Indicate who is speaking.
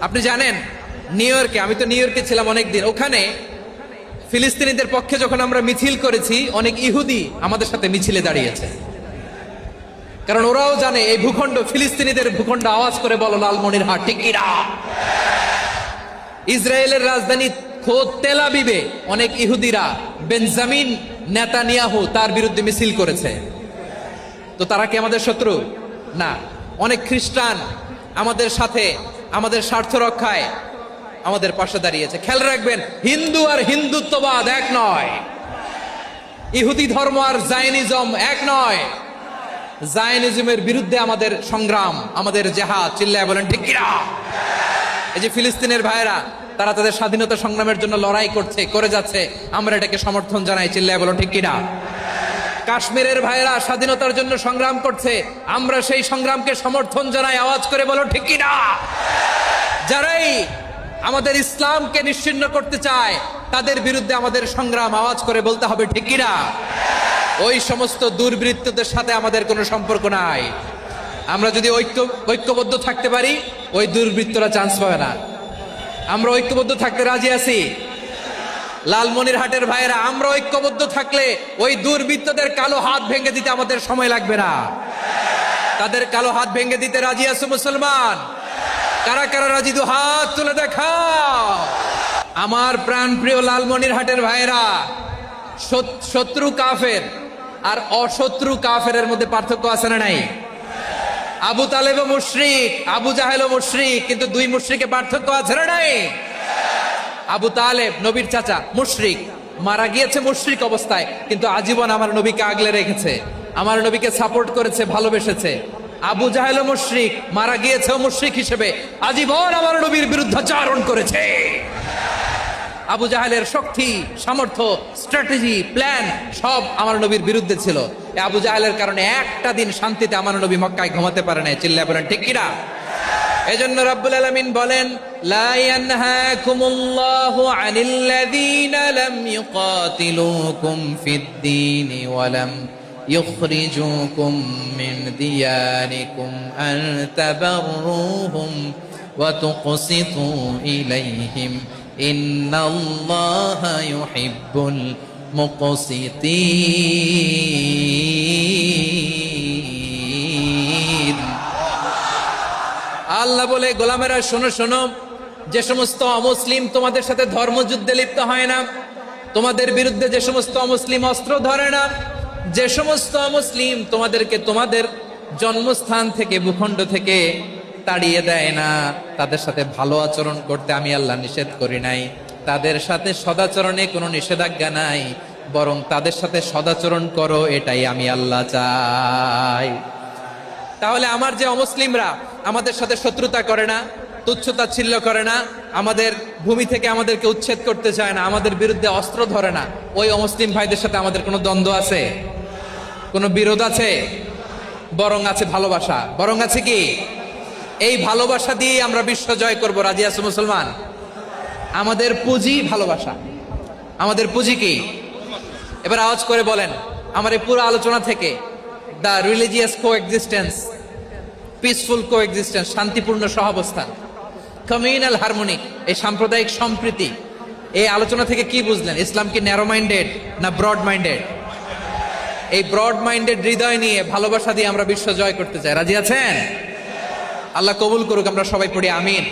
Speaker 1: আপনি জানেন নিউ ইয়র্কে, আমি তো নিউ ইয়র্কে ছিলাম অনেকদিন, ওখানে ফিলিস্তিনিদের পক্ষে যখন আমরা মিছিল করেছি অনেক ইহুদি আমাদের সাথে মিছিলে দাঁড়িয়েছে, কারণ ওরাও জানে এই ভূখণ্ড ফিলিস্তিনিদের ভূখণ্ড। আওয়াজ করে বলো লালমনিরহাট ঠিক কি না? ইসরায়েলের রাজধানী খোদ তেল আবিবে অনেক ইহুদিরা বেঞ্জামিন নেতানিয়াহু তার বিরুদ্ধে মিছিল করেছে। তো তারা কি আমাদের শত্রু? না। অনেক খ্রিস্টান আমাদের সাথে আমাদের স্বার্থ রক্ষায় আমাদের পাশে দাঁড়িয়েছে। খেয়াল রাখবেন, হিন্দু আর হিন্দুত্ববাদ এক নয়, ইহুদি ধর্ম আর জায়নিজম এক নয়। জায়নিজমের বিরুদ্ধে আমাদের সংগ্রাম, আমাদের জেহাদ, চিল্লায় বলেন ঠিক কিনা? এই যে ফিলিস্তিনের ভাইরা, তারা তাদের স্বাধীনতা সংগ্রামের জন্য লড়াই করছে, করে যাচ্ছে, আমরা এটাকে সমর্থন জানাই, চিল্লায় বলেন ঠিক কিনা? কাশ্মীরের ভাইরা স্বাধীনতার জন্য সংগ্রাম করছে, আমরা সেই সংগ্রামকে সমর্থন জানাই, আওয়াজ করে বলো ঠিক কিনা? যারাই আমাদের ইসলামকে নিশ্চিহ্ন করতে চায় তাদের বিরুদ্ধে আমাদের সংগ্রাম, আওয়াজ করে বলতে হবে ঠিক কিনা? ওই সমস্ত দুর্বৃত্তদের সাথে আমাদের কোনো সম্পর্ক নাই। আমরা যদি ঐক্যবদ্ধ থাকতে পারি, ওই দুর্বৃত্তরা চান্স পাবে না। আমরা ঐক্যবদ্ধ থাকতে রাজি আছি। লালমনিরহাটের ভাইয়েরা, আমরা ঐক্যবদ্ধ থাকলে ওই দুর্বৃত্তদের কালো হাত ভেঙে দিতে আমাদের সময় লাগবে না। তাদের কালো হাত ভেঙে দিতে রাজি আছে মুসলমান? কারা কারা রাজি? দু হাত তুলে দেখাও। আমার প্রাণ প্রিয় লালমনিরহাটের ভাইয়েরা, শত্রু কাফের আর অশত্রু কাফেরের মধ্যে পার্থক্য আছে না নাই? আবু তালেবও মুশরিক, আবু জাহেলও মুশরিক, কিন্তু দুই মুশরিকে পার্থক্য আছে না নাই? আবু তালেব নবীর চাচা, মুশরিক, মারা গিয়েছে মুশরিক অবস্থায়, কিন্তু আজীবন আমার নবীকে আগলে রেখেছে, আমার নবীকে সাপোর্ট করেছে, ভালোবেসেছে। আবু জাহেলও মুশরিক, মারা গিয়েছে মুশরিক হিসেবে, আজীবন আমার নবীর বিরুদ্ধাচারণ করেছে। আবু জাহেলের শক্তি, সামর্থ্য, স্ট্র্যাটেজি, প্ল্যান সব আমার নবীর বিরুদ্ধে ছিল। আবু জাহেলের কারণে একটা দিন শান্তিতে আমার নবী মক্কায় ঘুমাতে পারে নাই, চিল্লায় বলেন ঠিক কিনা? এজন্য রব্বুল আলামিন বলেন, লা ইয়ানহাকুমুল্লাহু আনিল্লাযীনা লাম ইউকাতিলুকুম ফিদ-দীনি ওয়া লাম ইখরিজুকুম মিন দিয়ারিকুম আন তাবাররুহুম ওয়া তুকসিতু ইলাইহিম ইন্নাল্লাহা ইউহিব্বুল মুকসিতিন। আল্লাহ বলে, গোলামেরা শোনো শোনো, যে সমস্ত অমুসলিম তোমাদের সাথে ধর্মযুদ্ধে লিপ্ত হয় না, তোমাদের বিরুদ্ধে যে সমস্ত অমুসলিম অস্ত্র ধরে না, যে সমস্ত অমুসলিম তোমাদেরকে তোমাদের জন্মস্থান থেকে, ভূখণ্ড থেকে তাড়িয়ে দেয় না, তাদের সাথে ভালো আচরণ করতে আমি আল্লাহ নিষেধ করি নাই। তাদের সাথে সদাচরণে কোনো নিষেধাজ্ঞা নাই, বরং তাদের সাথে সদাচরণ করো, এটাই আমি আল্লাহ চাই। তাহলে আমার যে অমুসলিমরা আমাদের সাথে শত্রুতা করে না, তুচ্ছতাচ্ছিল্য করে না, আমাদের ভূমি থেকে আমাদেরকে উচ্ছেদ করতে চায় না, আমাদের বিরুদ্ধে অস্ত্র ধরে না, ওই অমুসলিম ভাইদের সাথে আমাদের কোনো দ্বন্দ্ব আছে? কোনো বিরোধ আছে? বরং আছে ভালোবাসা। বরং আছে কি? এই ভালোবাসা দিয়ে আমরা বিশ্ব জয় করবো। রাজি আছো মুসলমান? আমাদের পুঁজি ভালোবাসা। আমাদের পুঁজি কি? এবার আওয়াজ করে বলেন, আমার এই পুরো আলোচনা থেকে the religious coexistence, peaceful coexistence, শান্তিপূর্ণ সহাবস্থান, কমিউনাল হারমোনি, এই সাম্প্রদায়িক সম্প্রীতি, এই আলোচনা থেকে কি বুঝলেন? ইসলাম কি ন্যারো মাইন্ডেড না ব্রড মাইন্ডেড? এই ব্রড মাইন্ডেড হৃদয় নিয়ে, ভালোবাসা দিয়ে আমরা বিশ্ব জয় করতে চাই। রাজি আছেন? আল্লাহ কবুল করুক। আমরা সবাই পড়ি আমিন।